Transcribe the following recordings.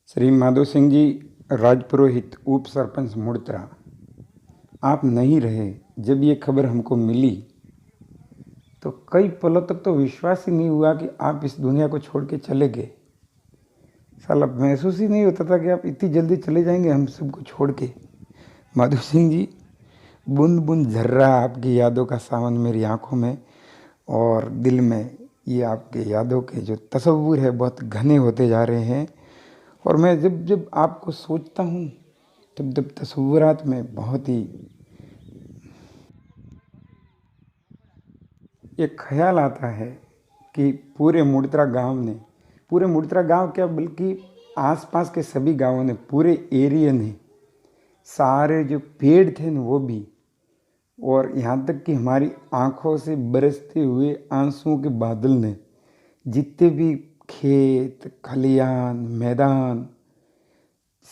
श्री माधो सिंह जी, राजपुरोहित उप सरपंच मुड़तरा, आप नहीं रहे। जब ये खबर हमको मिली तो कई पलों तक तो विश्वास ही नहीं हुआ कि आप इस दुनिया को छोड़ के चले गए। साला महसूस ही नहीं होता था कि आप इतनी जल्दी चले जाएंगे हम सबको छोड़ के। माधो सिंह जी, बूंद बूंद झर रहा आपकी यादों का सावन मेरी आंखों में और दिल में। ये आपके यादों के जो तस्वुर है बहुत घने होते जा रहे हैं और मैं जब जब आपको सोचता हूँ तब तब तस्वुरात में बहुत ही एक ख्याल आता है कि पूरे मुड़तरा गांव ने, पूरे मुड़तरा गांव क्या बल्कि आसपास के सभी गांवों ने, पूरे एरिया ने, सारे जो पेड़ थे न वो भी, और यहाँ तक कि हमारी आंखों से बरसते हुए आंसुओं के बादल ने, जितने भी खेत खलियान मैदान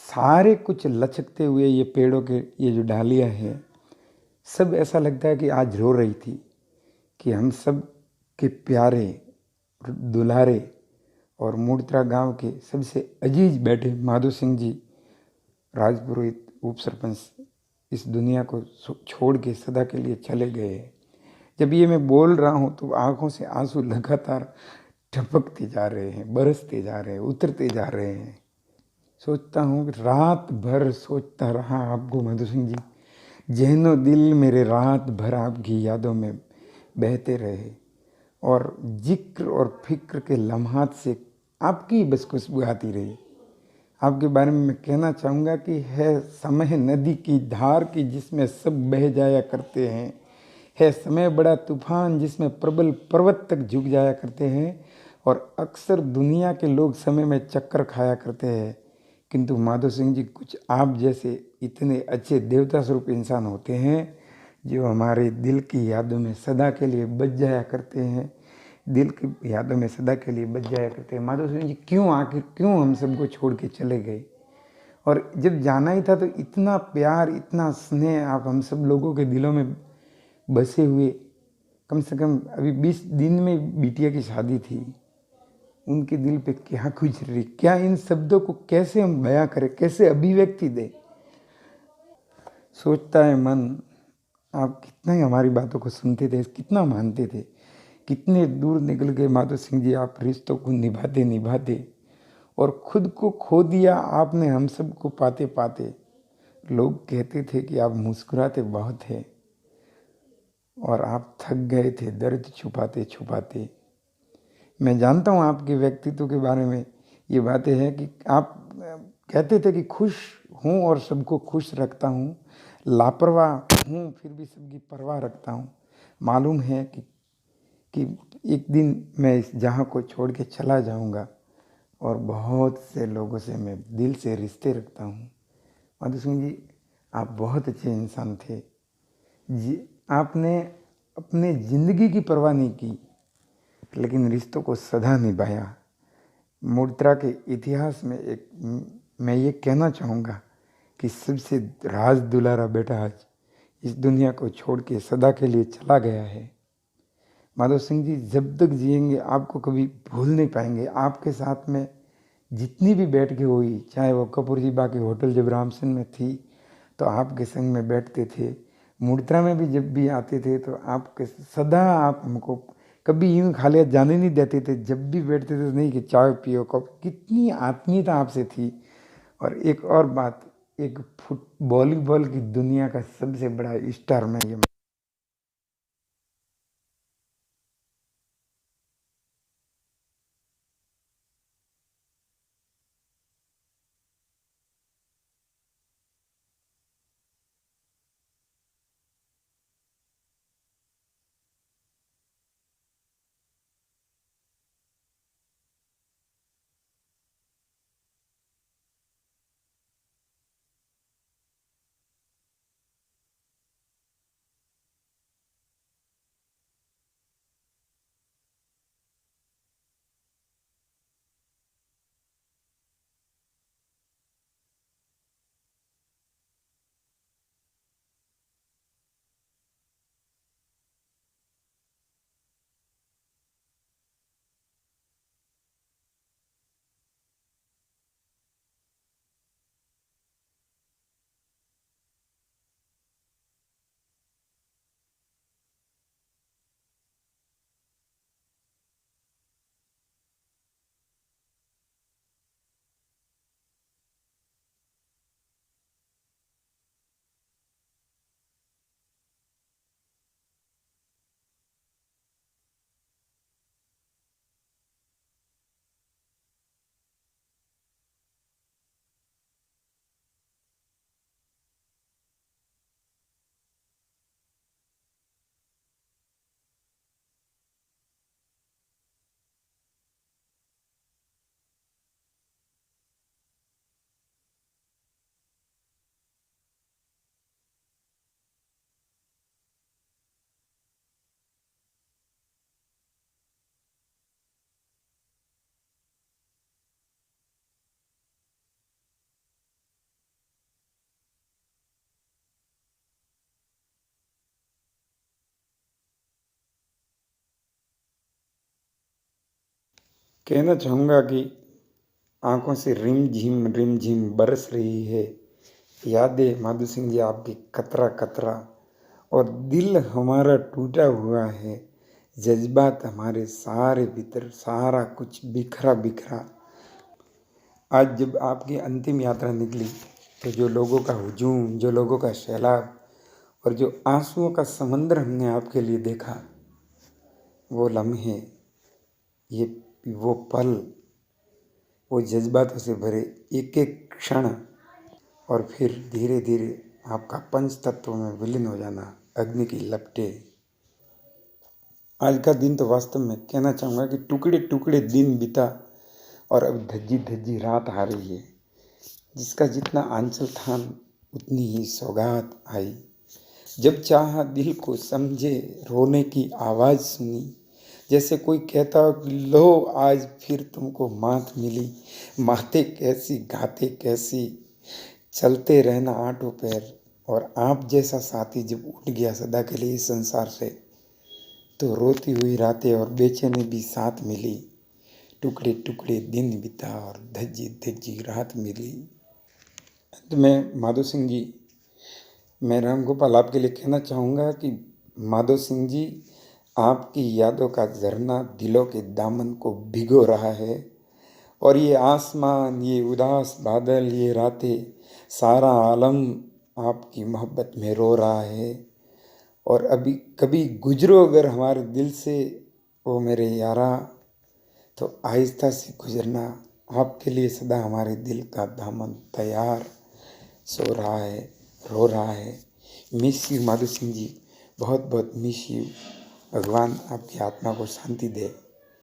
सारे कुछ लचकते हुए ये पेड़ों के ये जो डालियाँ हैं, सब ऐसा लगता है कि आज रो रही थी कि हम सब के प्यारे दुलारे और मुड़तरा गांव के सबसे अजीज बैठे माधो सिंह जी, राजपुरोहित उप सरपंच, इस दुनिया को छोड़ के सदा के लिए चले गए। जब ये मैं बोल रहा हूँ तो आंखों से आंसू लगातार टपकते जा रहे हैं, बरसते जा रहे हैं, उतरते जा रहे हैं। सोचता हूँ कि रात भर सोचता रहा आपको माधो सिंह जी, जहनो दिल मेरे रात भर आपकी यादों में बहते रहे और जिक्र और फिक्र के लम्हात से आपकी बस खुशबू आती रही। आपके बारे में मैं कहना चाहूँगा कि है समय नदी की धार की जिसमें सब बह जाया करते हैं, है समय बड़ा तूफान जिसमें प्रबल पर्वत तक झुक जाया करते हैं, और अक्सर दुनिया के लोग समय में चक्कर खाया करते हैं, किंतु माधो सिंह जी कुछ आप जैसे इतने अच्छे देवता स्वरूप इंसान होते हैं जो हमारे दिल की यादों में सदा के लिए बच जाया करते हैं, दिल की यादों में सदा के लिए बच जाया करते हैं। माधो सिंह जी क्यों आखिर क्यों हम सबको छोड़ के चले गए, और जब जाना ही था तो इतना प्यार इतना स्नेह आप हम सब लोगों के दिलों में बसे हुए। कम से कम अभी 20 दिन में बिटिया की शादी थी, उनके दिल पे क्या गुजरी, क्या इन शब्दों को कैसे हम बयां करें, कैसे अभिव्यक्ति दें। सोचता है मन, आप कितना ही हमारी बातों को सुनते थे, कितना मानते थे, कितने दूर निकल गए माधो सिंह जी आप रिश्तों को निभाते निभाते, और खुद को खो दिया आपने हम सबको पाते पाते। लोग कहते थे कि आप मुस्कुराते बहुत हैं और आप थक गए थे दर्द छुपाते छुपाते। मैं जानता हूँ आपके व्यक्तित्व के बारे में ये बातें हैं कि आप कहते थे कि खुश हूँ और सबको खुश रखता हूँ, लापरवाह हूँ फिर भी सबकी परवाह रखता हूँ। मालूम है कि एक दिन मैं इस जहाँ को छोड़ के चला जाऊँगा और बहुत से लोगों से मैं दिल से रिश्ते रखता हूँ। माधो सिंह जी, आप बहुत अच्छे इंसान थे जी। आपने अपने ज़िंदगी की परवाह नहीं की लेकिन रिश्तों को सदा निभाया। मुड़तरा के इतिहास में एक मैं ये कहना चाहूँगा कि सबसे राज दुलारा बेटा आज इस दुनिया को छोड़ के सदा के लिए चला गया है। माधव सिंह जी जब तक जिएंगे आपको कभी भूल नहीं पाएंगे। आपके साथ में जितनी भी बैठ के हुई, चाहे वो कपूर जी बाकी होटल जब रामसन में थी तो आपके संग में बैठते थे, मुड़तरा में भी जब भी आते थे तो आपके सदा आप हमको कभी यूँ खाली हाथ जाने नहीं देते थे। जब भी बैठते थे तो नहीं कि चाय पियो कप, कितनी आत्मीयता आपसे थी। और एक और बात, एक फुट वॉलीबॉल की दुनिया का सबसे बड़ा स्टार मैं ये कहना चाहूँगा कि आंखों से रिम झिम बरस रही है यादें माधो सिंह जी आपकी कतरा कतरा, और दिल हमारा टूटा हुआ है, जज्बात हमारे सारे भीतर सारा कुछ बिखरा बिखरा। आज जब आपकी अंतिम यात्रा निकली तो जो लोगों का हुजूम, जो लोगों का सैलाब और जो आंसुओं का समंदर हमने आपके लिए देखा, वो लम्हे, ये वो पल, वो जज्बातों से भरे एक एक क्षण, और फिर धीरे धीरे आपका पंच तत्वों में विलीन हो जाना, अग्नि की लपटें। आज का दिन तो वास्तव में कहना चाहूँगा कि टुकड़े टुकड़े दिन बीता और अब धज्जी धज्जी रात आ रही है, जिसका जितना आंचल था उतनी ही सौगात आई। जब चाहा दिल को समझे, रोने की आवाज़ सुनी, जैसे कोई कहता हो कि लो आज फिर तुमको मात मिली। माते कैसी गाते कैसी, चलते रहना आठों पैर, और आप जैसा साथी जब उठ गया सदा के लिए इस संसार से, तो रोती हुई रातें और बेचैनी भी साथ मिली। टुकड़े टुकड़े दिन बिता और धज्जी धज्जी रात मिली। अंत में माधो सिंह जी, मैं राम गोपाल आपके लिए कहना चाहूँगा कि माधो सिंह जी, आपकी यादों का झरना दिलों के दामन को भिगो रहा है, और ये आसमान, ये उदास बादल, ये रातें, सारा आलम आपकी मोहब्बत में रो रहा है। और अभी कभी गुजरो अगर हमारे दिल से ओ मेरे यारा, तो आहिस्ता से गुजरना, आपके लिए सदा हमारे दिल का दामन तैयार सो रहा है, रो रहा है। मिस यू माधो सिंह जी, बहुत बहुत मिस यू। भगवान आपकी आत्मा को शांति दे।